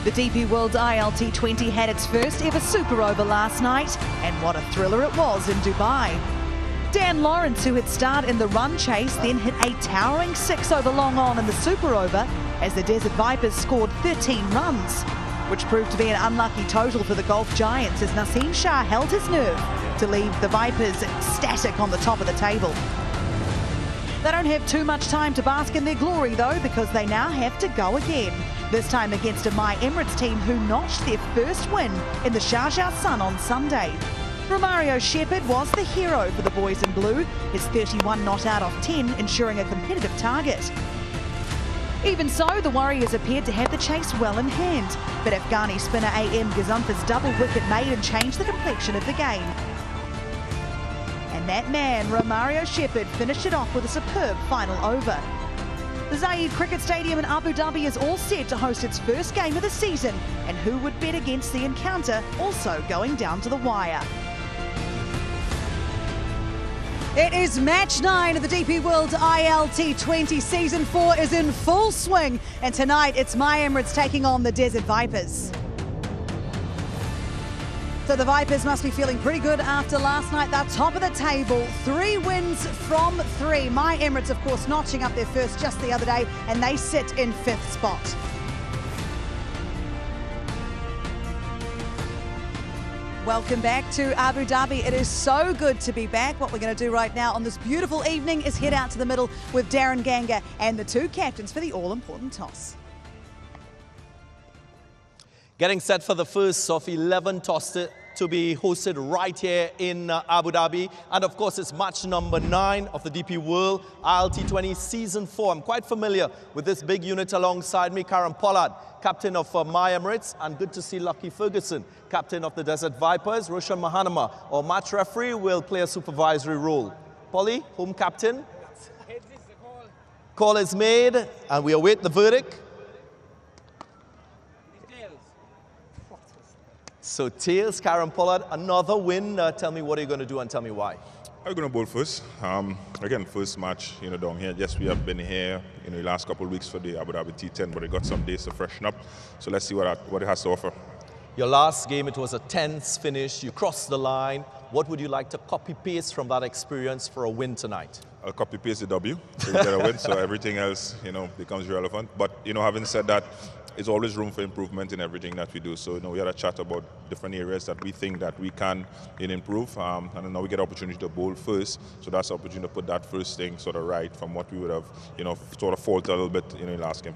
The DP World ILT20 had its first ever super over last night, and what a thriller it was in Dubai. Dan Lawrence, who had starred in the run chase, then hit a towering 6 over long on in the super over as the Desert Vipers scored 13 runs, which proved to be an unlucky total for the Golf Giants as Naseem Shah held his nerve to leave the Vipers static on the top of the table. They don't have too much time to bask in their glory though, because they now have to go again, this time against a MIE Emirates team who notched their first win in the Sharjah Sun on Sunday. Romario Shepherd was the hero for the boys in blue, his 31 not out of 10 ensuring a competitive target. Even so, the Warriors appeared to have the chase well in hand, but Afghani spinner AM Gazumfa's double wicket maiden changed the complexion of the game. And that man, Romario Shepherd, finished it off with a superb final over. The Zayed Cricket Stadium in Abu Dhabi is all set to host its first game of the season, and who would bet against the encounter also going down to the wire. It is match 9 of the DP World ILT20. Season 4 is in full swing, and tonight it's MIE Emirates taking on the Desert Vipers. So the Vipers must be feeling pretty good after last night. They're top of the table, 3 wins from 3. MIE Emirates, of course, notching up their first just the other day, and they sit in 5th spot. Welcome back to Abu Dhabi. It is so good to be back. What we're going to do right now on this beautiful evening is head out to the middle with Darren Ganga and the 2 captains for the all-important toss. Getting set for the first of 11 tosses to be hosted right here in Abu Dhabi. And of course, it's match number 9 of the DP World ILT20 Season 4. I'm quite familiar with this big unit alongside me. Karen Pollard, captain of MIE Emirates, and good to see Lucky Ferguson, captain of the Desert Vipers. Roshan Mahanama, our match referee, will play a supervisory role. Polly, home captain. Call is made, and we await the verdict. So tails, Karen Pollard, another win. Tell me what are you going to do and tell me why. I'm going to bowl first. Again, first match, down here. Yes, we have been here, the last couple of weeks for the Abu Dhabi T10, but it got some days to freshen up. So let's see what it has to offer. Your last game, it was a tense finish. You crossed the line. What would you like to copy-paste from that experience for a win tonight? I'll copy-paste the W to get a win, so everything else, becomes relevant. But, having said that, there's always room for improvement in everything that we do. So, we had a chat about different areas that we think that we can improve. And now we get an opportunity to bowl first. So that's the opportunity to put that first thing sort of right from what we would have, sort of faltered a little bit in the last game.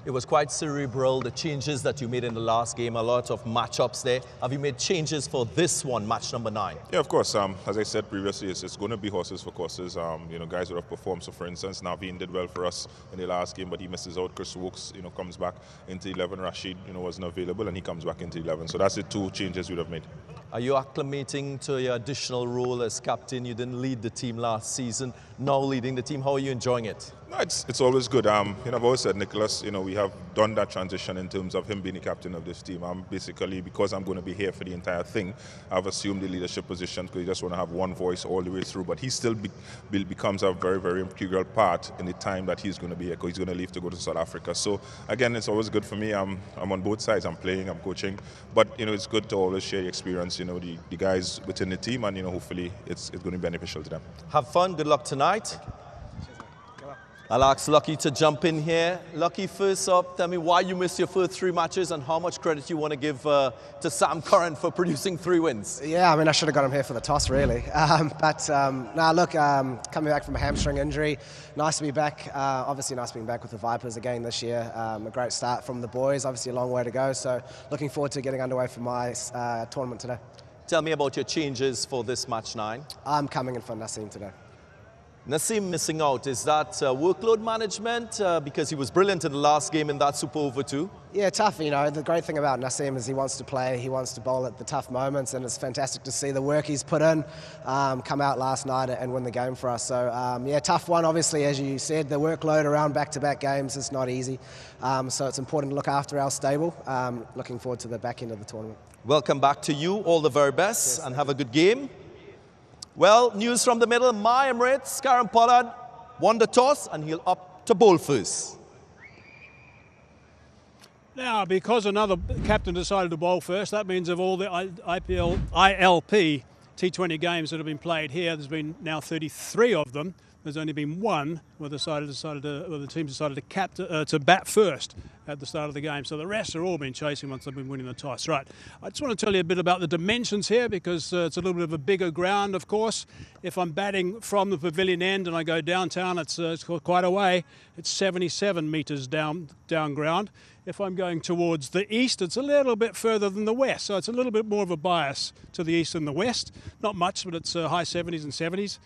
It was quite cerebral, the changes that you made in the last game, a lot of matchups there. Have you made changes for this one, match number 9? Yeah, of course. As I said previously, it's going to be horses for courses. Guys would have performed. So, for instance, Naveen did well for us in the last game, but he misses out. Chris Wokes, comes back into 11. Rashid, wasn't available, and he comes back into 11. So that's the 2 changes we'd have made. Are you acclimating to your additional role as captain? You didn't lead the team last season, now leading the team. How are you enjoying it? No, it's always good. I've always said, Nicholas, we have done that transition in terms of him being the captain of this team. I'm basically, because I'm going to be here for the entire thing, I've assumed the leadership position because you just want to have one voice all the way through. But he still becomes a very, very integral part in the time that he's going to be here, because he's going to leave to go to South Africa. So, again, it's always good for me. I'm on both sides. I'm playing, I'm coaching. But, it's good to always share the experience, the guys within the team, and, hopefully it's going to be beneficial to them. Have fun. Good luck tonight. I'll ask Lucky to jump in here. Lucky, first up, tell me why you missed your first 3 matches and how much credit you want to give to Sam Curran for producing 3 wins. Yeah, I should have got him here for the toss, really. Look, coming back from a hamstring injury, nice to be back. Obviously, nice being back with the Vipers again this year. A great start from the boys, obviously a long way to go. So looking forward to getting underway for my tournament today. Tell me about your changes for this match 9. I'm coming in for Naseem today. Naseem missing out, is that workload management? Because he was brilliant in the last game in that super over too. Yeah, tough. The great thing about Naseem is he wants to play, he wants to bowl at the tough moments, and it's fantastic to see the work he's put in come out last night and win the game for us. So, yeah, tough one, obviously, as you said. The workload around back-to-back games is not easy. So it's important to look after our stable. Looking forward to the back end of the tournament. Welcome back to you. All the very best, and have a good game. Well, news from the middle. MIE Emirates, Karen Pollard won the toss, and he'll opt to bowl first. Now, because another captain decided to bowl first, that means of all the ILP T20 games that have been played here, there's been now 33 of them. There's only been one where the team decided to bat first at the start of the game. So the rest are all been chasing once they've been winning the toss. Right, I just want to tell you a bit about the dimensions here because it's a little bit of a bigger ground, of course. If I'm batting from the pavilion end and I go downtown, it's quite a way. It's 77 metres down ground. If I'm going towards the east, it's a little bit further than the west. So it's a little bit more of a bias to the east than the west. Not much, but it's high 70s and 70s.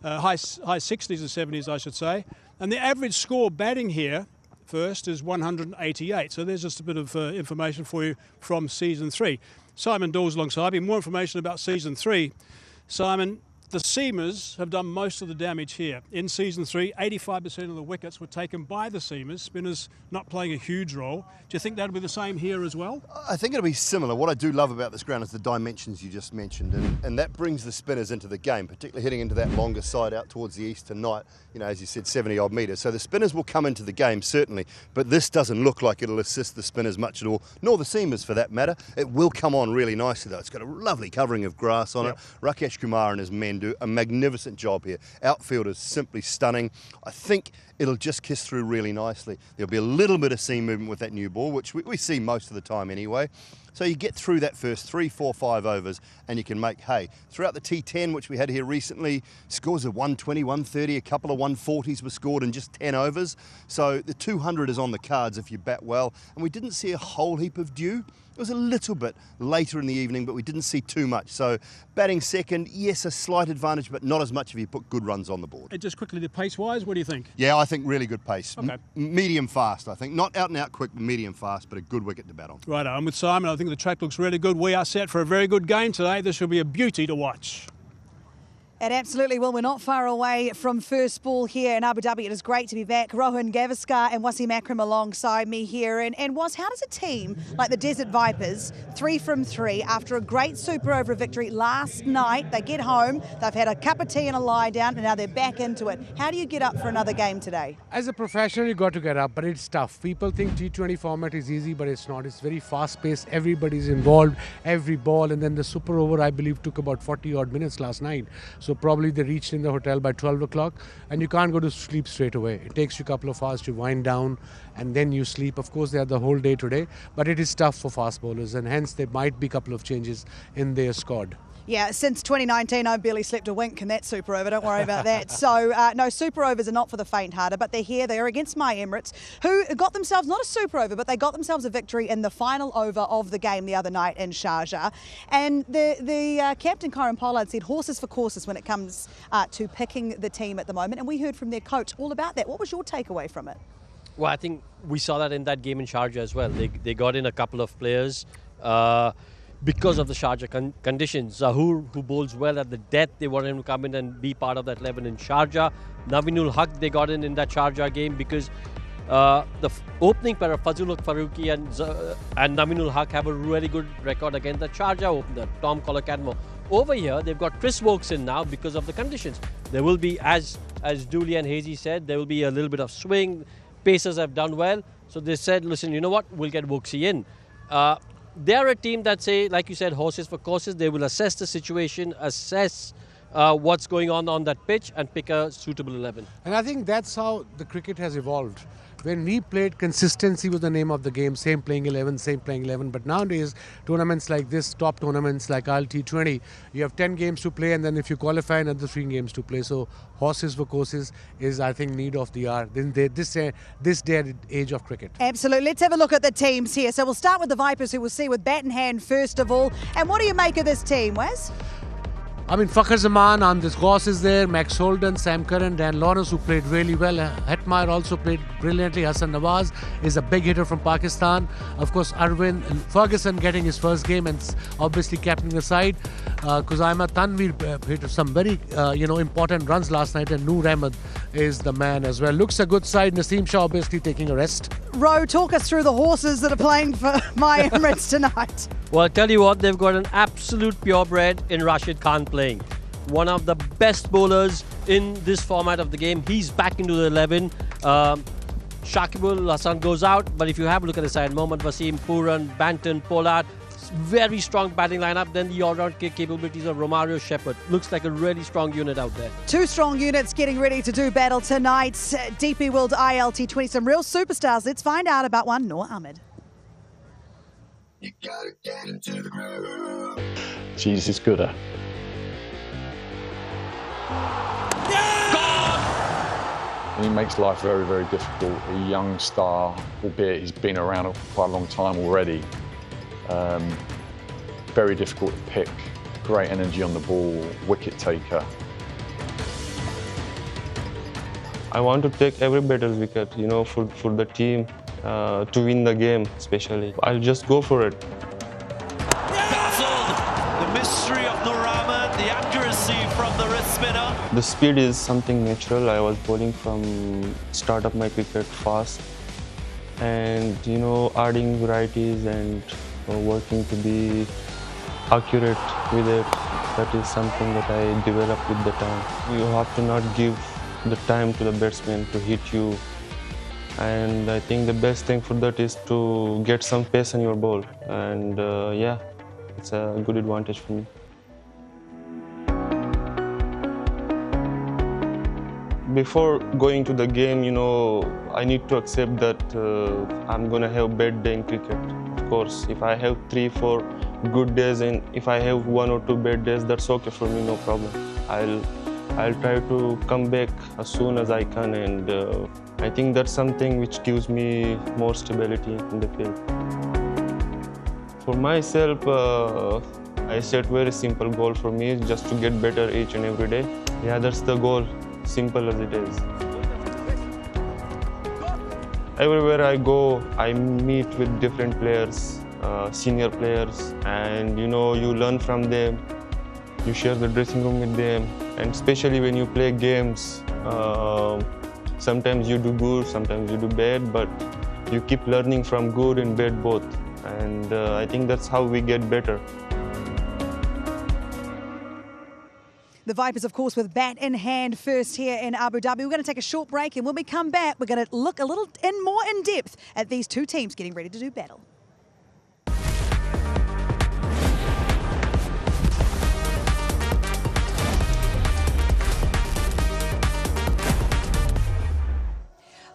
High 60s and 70s, I should say. And the average score batting here first is 188. So there's just a bit of information for you from Season 3. Simon Dawes alongside me. More information about Season 3. Simon, the seamers have done most of the damage here. In Season 3, 85% of the wickets were taken by the seamers, spinners not playing a huge role. Do you think that'll be the same here as well? I think it'll be similar. What I do love about this ground is the dimensions you just mentioned, and that brings the spinners into the game, particularly heading into that longer side out towards the east tonight, you know, as you said, 70-odd metres. So the spinners will come into the game, certainly, but this doesn't look like it'll assist the spinners much at all, nor the seamers for that matter. It will come on really nicely, though. It's got a lovely covering of grass on it. Rakesh Kumar and his men do a magnificent job here. Outfield is simply stunning. I think it'll just kiss through really nicely. There'll be a little bit of seam movement with that new ball, which we see most of the time anyway. So you get through that first 3, 4, 5 overs and you can make hay. Throughout the T10, which we had here recently, scores of 120, 130, a couple of 140s were scored in just 10 overs. So the 200 is on the cards if you bat well. And we didn't see a whole heap of dew. It was a little bit later in the evening, but we didn't see too much. So batting second, yes, a slight advantage, but not as much if you put good runs on the board. And just quickly, the pace-wise, what do you think? Yeah, I think really good pace. Okay. Medium fast, I think. Not out and out quick, medium fast, but a good wicket to bat on. Right, I'm with Simon. I think the track looks really good. We are set for a very good game today. This will be a beauty to watch. It absolutely will. We're not far away from first ball here in Abu Dhabi. It is great to be back. Rohan Gavaskar and Wasim Akram alongside me here. And Was, how does a team like the Desert Vipers, 3 from 3, after a great super over victory last night, they get home, they've had a cup of tea and a lie down, and now they're back into it. How do you get up for another game today? As a professional, you got to get up, but it's tough. People think T20 format is easy, but it's not. It's very fast-paced. Everybody's involved, every ball, and then the super over, I believe, took about 40-odd minutes last night. So probably they reached in the hotel by 12 o'clock, and you can't go to sleep straight away. It takes you a couple of hours to wind down, and then you sleep. Of course, they had the whole day today, but it is tough for fast bowlers, and hence there might be a couple of changes in their squad. Yeah, since 2019, I've barely slept a wink in that super over. Don't worry about that. So, no, super overs are not for the faint-hearted, but they're here. They're against my Emirates, who got themselves, not a super over, but they got themselves a victory in the final over of the game the other night in Sharjah. And the captain, Kyron Pollard, said horses for courses when it comes to picking the team at the moment. And we heard from their coach all about that. What was your takeaway from it? Well, I think we saw that in that game in Sharjah as well. They got in a couple of players because of the Sharjah conditions. Zahoor, who bowls well at the death, they wanted him to come in and be part of that 11 in Sharjah. Navinul Haq, they got in that Sharjah game because the opening pair of Fazlul Farooqi and Navinul Haq have a really good record against the Sharjah opener, Tom Collor-Cadmore. Over here, they've got Chris Wokes in now because of the conditions. There will be, as Dooley and Hazy said, there will be a little bit of swing. Pacers have done well. So they said, listen, you know what, we'll get Wokesy in. They're a team that say, like you said, horses for courses. They will assess the situation, assess what's going on that pitch and pick a suitable 11. And I think that's how the cricket has evolved. When we played, consistency was the name of the game, same playing 11, same playing 11. But nowadays, tournaments like this, top tournaments like ILT20, you have 10 games to play, and then if you qualify, another 3 games to play. So horses for courses is, I think, need of the hour in this day and age of cricket. Absolutely. Let's have a look at the teams here. So we'll start with the Vipers, who we'll see with bat in hand first of all. And what do you make of this team, Wes? I mean, Fakhar Zaman, Andis Ghaus is there, Max Holden, Sam Curran, Dan Lawrence, who played really well. Hetmeyer also played brilliantly. Hassan Nawaz is a big hitter from Pakistan. Of course, Arvind Ferguson getting his first game and obviously captaining the side. Khuzaima Tanveer hit some very important runs last night, and Noor Ahmed is the man as well. Looks a good side. Naseem Shah obviously taking a rest. Ro, talk us through the horses that are playing for my Emirates tonight. Well, I'll tell you what, they've got an absolute purebred in Rashid Khan playing. One of the best bowlers in this format of the game. He's back into the 11. Shakibul Hassan goes out, but if you have a look at the side, Mohammad Wasim, Puran, Banton, Pollard, very strong batting lineup. Then the all-round capabilities of Romario Shepherd. Looks like a really strong unit out there. Two strong units getting ready to do battle tonight. DP World ILT20, some real superstars. Let's find out about one, Noor Ahmed. You gotta get into the groove. Jesus, gooder. And he makes life very, very difficult. A young star, albeit he's been around for quite a long time already. Very difficult to pick. Great energy on the ball, wicket taker. I want to take every batter's wicket, you know, for the team, to win the game especially. I'll just go for it. Baffled! The mystery of Noor Ahmed, the accuracy from the wrist spinner. The speed is something natural. I was bowling from start of my cricket fast, and you know, adding varieties and working to be accurate with it. That is something that I developed with the time. You have to not give the time to the batsman to hit you, and I think the best thing for that is to get some pace in your ball, and yeah, it's a good advantage for me. Before going to the game, you know, I need to accept that I'm gonna have a bad day in cricket. Of course, if I have 3-4 good days and if I have 1 or 2 bad days, that's okay for me, no problem. I'll try to come back as soon as I can, and I think that's something which gives me more stability in the field. For myself, I set very simple goal for me, just to get better each and every day. Yeah, that's the goal, simple as it is. Everywhere I go, I meet with different players, senior players, and you know, you learn from them, you share the dressing room with them, and especially when you play games, sometimes you do good, sometimes you do bad, but you keep learning from good and bad both, and I think that's how we get better. The Vipers, of course, with bat in hand first here in Abu Dhabi. We're going to take a short break, and when we come back, we're going to look a little more in depth at these two teams getting ready to do battle.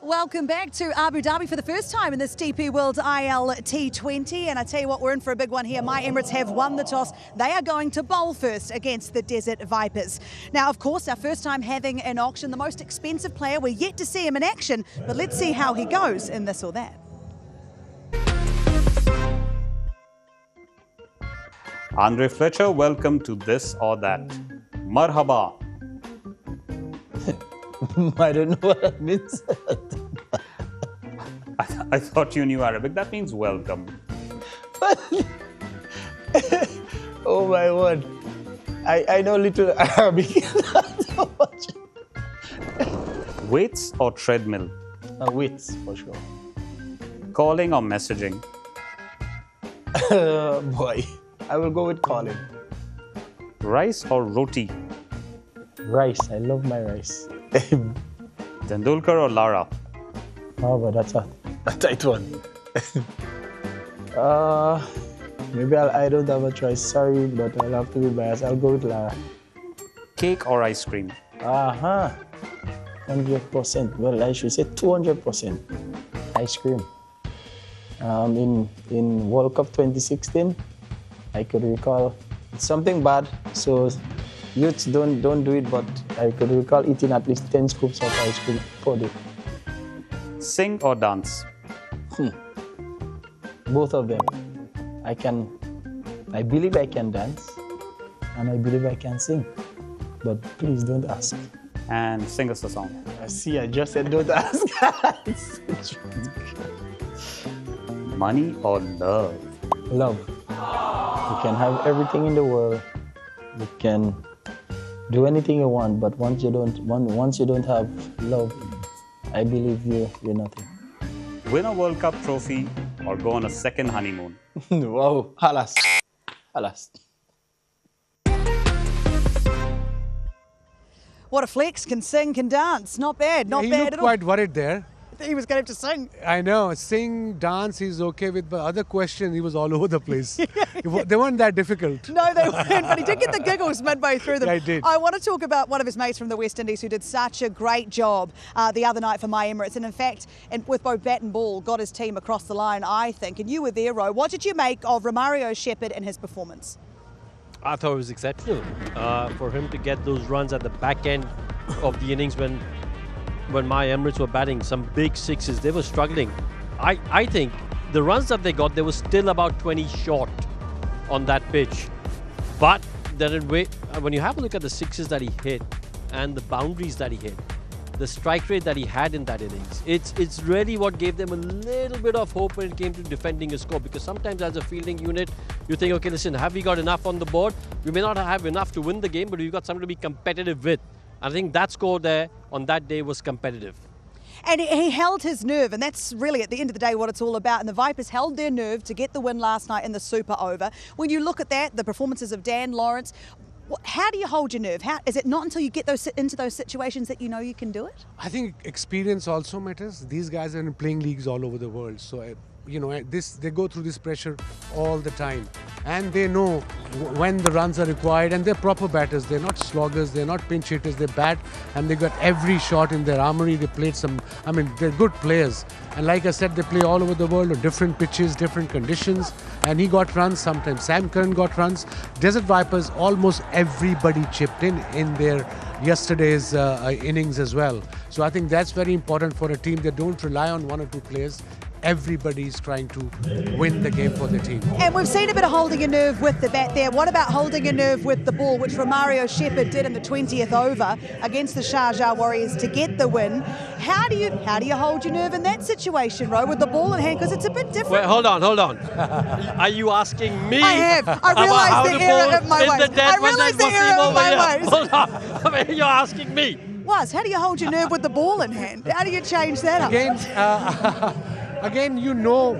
Welcome back to Abu Dhabi for the first time in this DP World ILT20. And I tell you what, we're in for a big one here. My Emirates have won the toss. They are going to bowl first against the Desert Vipers. Now, of course, our first time having an auction, the most expensive player. We're yet to see him in action, but let's see how he goes in this or that. Andre Fletcher, welcome to This or That. Marhaba. I don't know what that means. I thought you knew Arabic. That means welcome. Oh my word. I know little Arabic. Weights or treadmill? Weights, for sure. Calling or messaging? Boy, I will go with calling. Rice or roti? Rice. I love my rice. Tendulkar or Lara? Oh, but that's a tight one. Maybe I don't have a choice. Sorry, but I'll have to be biased. I'll go with Lara. Cake or ice cream? 100%. Well, I should say 200%. Ice cream. In World Cup 2016, I could recall it's something bad, so youths don't do it, but I could recall eating at least 10 scoops of ice cream per day. Sing or dance? Both of them. I believe I can dance, and I believe I can sing, but please don't ask. And sing us a song. See, I just said don't ask. Money or love? Love. You can have everything in the world. You can do anything you want, but once you don't have love, I believe you're nothing. Win a World Cup trophy or go on a second honeymoon? Wow, halas. Halas. What a flex, can sing, can dance. Not bad, not bad He looked at all. quite worried there. he was going to have to sing. I know. Sing, dance, he's okay with. But other question, he was all over the place. They weren't that difficult. No, they weren't, but he did get the giggles midway through them. Yeah, I did. I want to talk about one of his mates from the West Indies who did such a great job the other night for MIE Emirates, and in fact, with both bat and ball, got his team across the line, I think. And you were there, Ro. What did you make of Romario Shepherd and his performance? I thought it was exceptional for him to get those runs at the back end of the innings when MIE Emirates were batting some big sixes. They were struggling. I think the runs that they got, they were still about 20 short on that pitch. But when you have a look at the sixes that he hit and the boundaries that he hit, the strike rate that he had in that innings, it's really what gave them a little bit of hope when it came to defending a score. Because sometimes as a fielding unit, you think, okay, listen, have we got enough on the board? We may not have enough to win the game, but we've got something to be competitive with. I think that score there on that day was competitive. And he held his nerve, and that's really at the end of the day what it's all about. And the Vipers held their nerve to get the win last night in the Super Over. When you look at that, the performances of Dan Lawrence, how do you hold your nerve? How is it not until you get into those situations that you know you can do it? I think experience also matters. These guys are in playing leagues all over the world, so they go through this pressure all the time, and they know when the runs are required, and they're proper batters. They're not sloggers, they're not pinch hitters. They bat, and they got every shot in their armory. They played they're good players, and like I said, they play all over the world on different pitches, different conditions, and he got runs sometimes. Sam Curran got runs. Desert Vipers, almost everybody chipped in their yesterday's innings as well. So I think that's very important for a team. They don't rely on one or two players. Everybody's trying to win the game for their team. And we've seen a bit of holding a nerve with the bat there. What about holding a nerve with the ball, which Romario Shepherd did in the 20th over against the Sharjah Warriors to get the win? How do you hold your nerve in that situation, Ro, with the ball in hand? Because it's a bit different. Wait, hold on. Are you asking me? I have. I realise the error of my ways. I realise the error of my ways. Hold on. I mean, you're asking me. How do you hold your nerve with the ball in hand? How do you change that up? Again, you know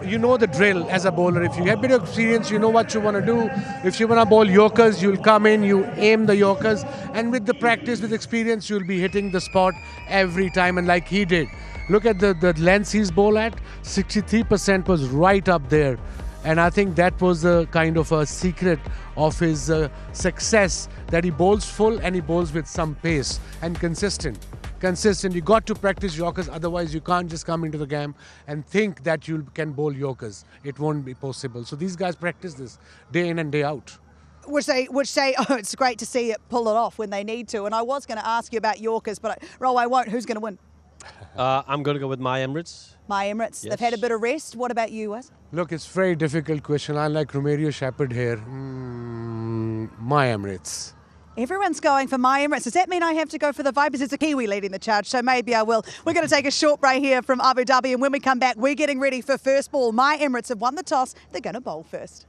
the drill as a bowler. If you have a bit of experience, you know what you want to do. If you want to bowl Yorkers, you'll come in, you aim the Yorkers, and with the practice, with experience, you'll be hitting the spot every time, and like he did. Look at the lengths he's bowled at, 63% was right up there. And I think that was a kind of a secret of his success, that he bowls full and he bowls with some pace and consistent. You got to practice Yorkers, otherwise you can't just come into the game and think that you can bowl Yorkers. It won't be possible. So these guys practice this day in and day out. Which say, oh, it's great to see it pull it off when they need to. And I was going to ask you about Yorkers, but Ro, I won't. Who's going to win? I'm going to go with MIE Emirates. MIE Emirates. Yes. They've had a bit of rest. What about you, Wes? Look, it's a very difficult question. I like Romario Shepherd here. MIE Emirates. Everyone's going for MIE Emirates. Does that mean I have to go for the Vipers? It's a Kiwi leading the charge, so maybe I will. We're going to take a short break here from Abu Dhabi, and when we come back, we're getting ready for first ball. MIE Emirates have won the toss. They're going to bowl first.